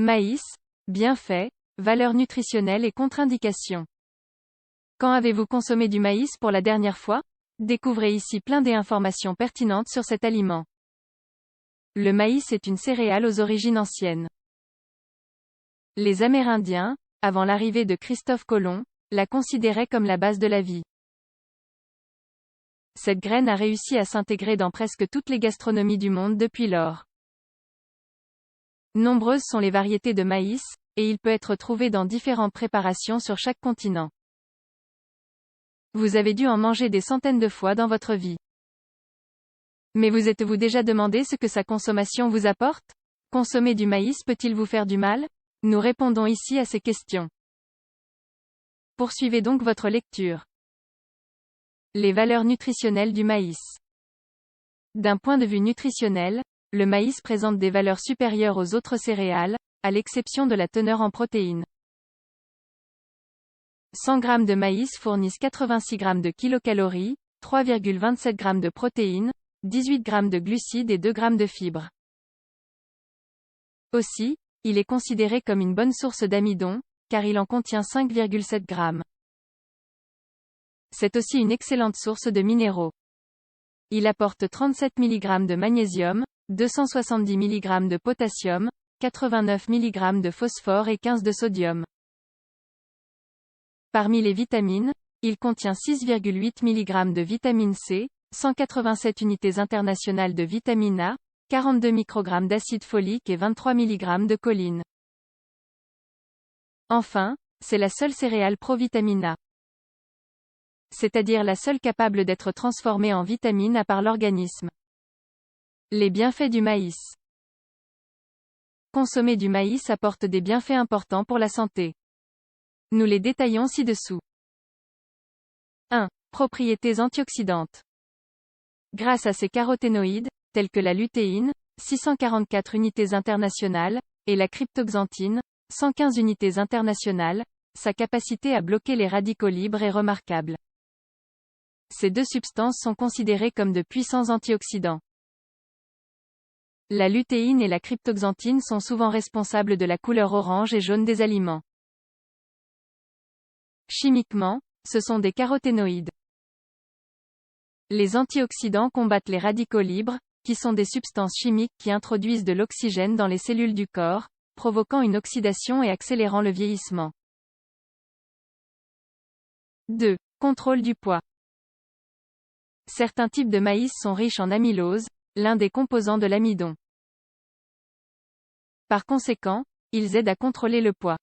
Maïs, bienfaits, valeurs nutritionnelles et contre-indications. Quand avez-vous consommé du maïs pour la dernière fois? Découvrez ici plein d'informations pertinentes sur cet aliment. Le maïs est une céréale aux origines anciennes. Les Amérindiens, avant l'arrivée de Christophe Colomb, la considéraient comme la base de la vie. Cette graine a réussi à s'intégrer dans presque toutes les gastronomies du monde depuis lors. Nombreuses sont les variétés de maïs, et il peut être trouvé dans différentes préparations sur chaque continent. Vous avez dû en manger des centaines de fois dans votre vie. Mais vous êtes-vous déjà demandé ce que sa consommation vous apporte? Consommer du maïs peut-il vous faire du mal? Nous répondons ici à ces questions. Poursuivez donc votre lecture. Les valeurs nutritionnelles du maïs. D'un point de vue nutritionnel, le maïs présente des valeurs supérieures aux autres céréales, à l'exception de la teneur en protéines. 100 g de maïs fournissent 86 g de kilocalories, 3,27 g de protéines, 18 g de glucides et 2 g de fibres. Aussi, il est considéré comme une bonne source d'amidon, car il en contient 5,7 g. C'est aussi une excellente source de minéraux. Il apporte 37 mg de magnésium, 270 mg de potassium, 89 mg de phosphore et 15 de sodium. Parmi les vitamines, il contient 6,8 mg de vitamine C, 187 unités internationales de vitamine A, 42 microgrammes d'acide folique et 23 mg de choline. Enfin, c'est la seule céréale provitamine A. C'est-à-dire la seule capable d'être transformée en vitamine A par l'organisme. Les bienfaits du maïs. Consommer du maïs apporte des bienfaits importants pour la santé. Nous les détaillons ci-dessous. 1. Propriétés antioxydantes. Grâce à ses caroténoïdes, tels que la lutéine, 644 unités internationales, et la cryptoxanthine, 115 unités internationales, sa capacité à bloquer les radicaux libres est remarquable. Ces deux substances sont considérées comme de puissants antioxydants. La lutéine et la cryptoxanthine sont souvent responsables de la couleur orange et jaune des aliments. Chimiquement, ce sont des caroténoïdes. Les antioxydants combattent les radicaux libres, qui sont des substances chimiques qui introduisent de l'oxygène dans les cellules du corps, provoquant une oxydation et accélérant le vieillissement. 2. Contrôle du poids. Certains types de maïs sont riches en amylose, l'un des composants de l'amidon. Par conséquent, ils aident à contrôler le poids.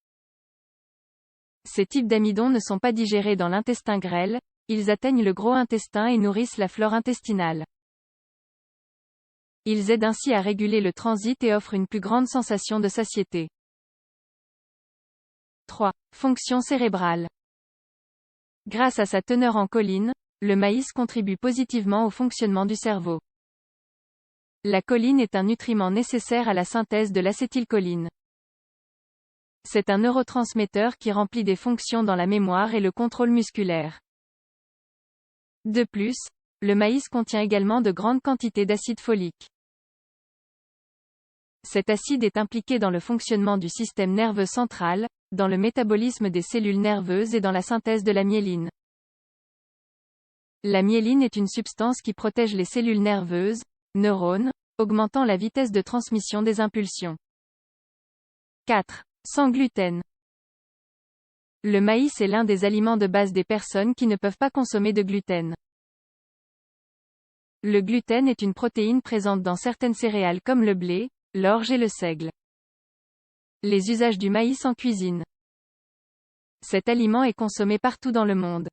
Ces types d'amidon ne sont pas digérés dans l'intestin grêle, ils atteignent le gros intestin et nourrissent la flore intestinale. Ils aident ainsi à réguler le transit et offrent une plus grande sensation de satiété. 3. Fonction cérébrale. Grâce à sa teneur en choline, le maïs contribue positivement au fonctionnement du cerveau. La choline est un nutriment nécessaire à la synthèse de l'acétylcholine. C'est un neurotransmetteur qui remplit des fonctions dans la mémoire et le contrôle musculaire. De plus, le maïs contient également de grandes quantités d'acide folique. Cet acide est impliqué dans le fonctionnement du système nerveux central, dans le métabolisme des cellules nerveuses et dans la synthèse de la myéline. La myéline est une substance qui protège les cellules nerveuses, neurones, augmentant la vitesse de transmission des impulsions. 4. Sans gluten. Le maïs est l'un des aliments de base des personnes qui ne peuvent pas consommer de gluten. Le gluten est une protéine présente dans certaines céréales comme le blé, l'orge et le seigle. Les usages du maïs en cuisine. Cet aliment est consommé partout dans le monde.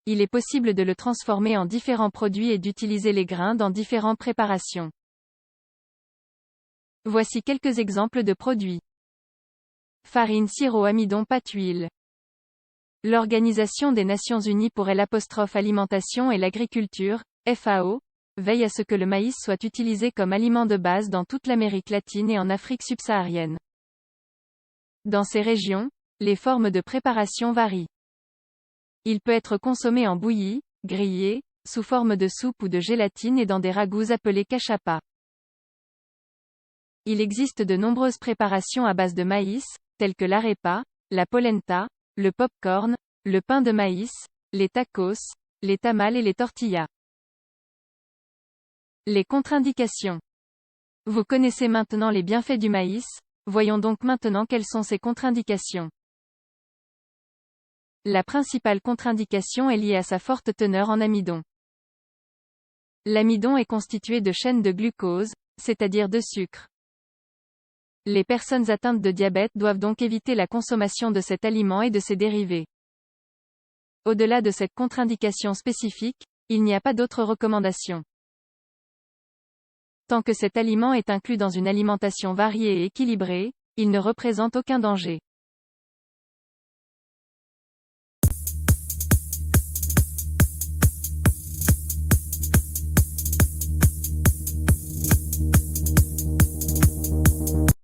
Il est possible de le transformer en différents produits et d'utiliser les grains dans différentes préparations. Voici quelques exemples de produits. Farine, sirop, amidon, pâte, huile. L'Organisation des Nations Unies pour l'alimentation et l'agriculture, FAO, veille à ce que le maïs soit utilisé comme aliment de base dans toute l'Amérique latine et en Afrique subsaharienne. Dans ces régions, les formes de préparation varient. Il peut être consommé en bouillie, grillé, sous forme de soupe ou de gélatine et dans des ragoûts appelés cachapa. Il existe de nombreuses préparations à base de maïs, telles que l'arepa, la polenta, le pop-corn, le pain de maïs, les tacos, les tamales et les tortillas. Les contre-indications. Vous connaissez maintenant les bienfaits du maïs, voyons donc maintenant quelles sont ses contre-indications. La principale contre-indication est liée à sa forte teneur en amidon. L'amidon est constitué de chaînes de glucose, c'est-à-dire de sucre. Les personnes atteintes de diabète doivent donc éviter la consommation de cet aliment et de ses dérivés. Au-delà de cette contre-indication spécifique, il n'y a pas d'autres recommandations. Tant que cet aliment est inclus dans une alimentation variée et équilibrée, il ne représente aucun danger.